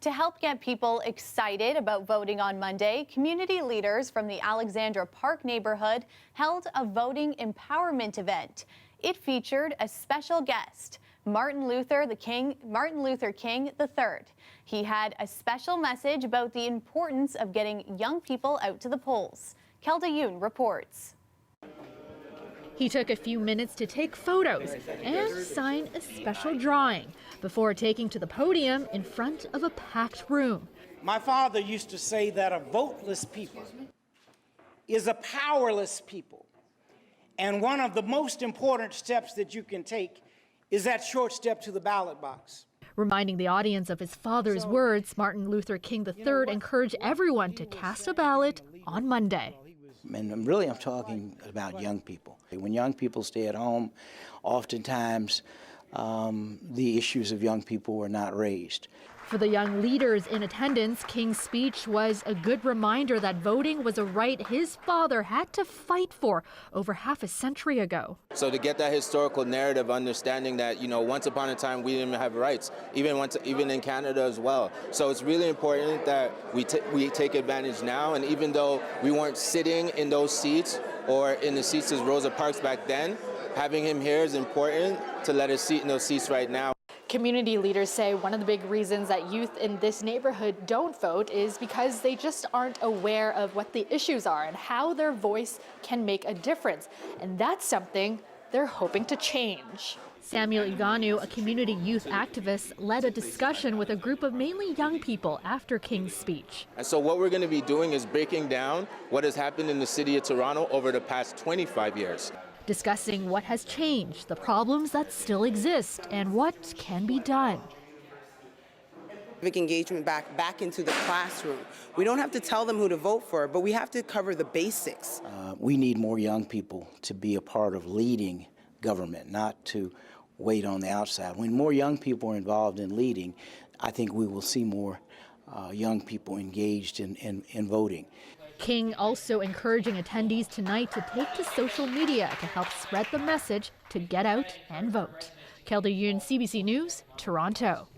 To help get people excited about voting on Monday, community leaders from the Alexandra Park neighborhood held a voting empowerment event. It featured a special guest, Martin Luther King III. He had a special message about the importance of getting young people out to the polls. Kelda Yoon reports. He took a few minutes to take photos and sign a special drawing before taking to the podium in front of a packed room. My father used to say that a voteless people is a powerless people. And one of the most important steps that you can take is that short step to the ballot box. Reminding the audience of his father's words, Martin Luther King III encouraged everyone to cast a ballot on Monday. And really, I'm talking about young people. When young people stay at home, oftentimes the issues of young people were not raised. For the young leaders in attendance, King's speech was a good reminder that voting was a right his father had to fight for over half a century ago. So to get that historical narrative, understanding that, once upon a time we didn't have rights, even in Canada as well. So it's really important that we take advantage now. And even though we weren't sitting in those seats or in the seats as Rosa Parks back then, having him here is important to let us sit in those seats right now. Community leaders say one of the big reasons that youth in this neighborhood don't vote is because they just aren't aware of what the issues are and how their voice can make a difference. And that's something they're hoping to change. Samuel Iganu, a community youth activist, led a discussion with a group of mainly young people after King's speech. And so what we're going to be doing is breaking down what has happened in the city of Toronto over the past 25 years. Discussing what has changed, the problems that still exist, and what can be done. Civic engagement back into the classroom. We don't have to tell them who to vote for, but we have to cover the basics. We need more young people to be a part of leading government, not to wait on the outside. When more young people are involved in leading, I think we will see more young people engaged in voting. King also encouraging attendees tonight to take to social media to help spread the message to get out and vote. Kelda Yoon, CBC News, Toronto.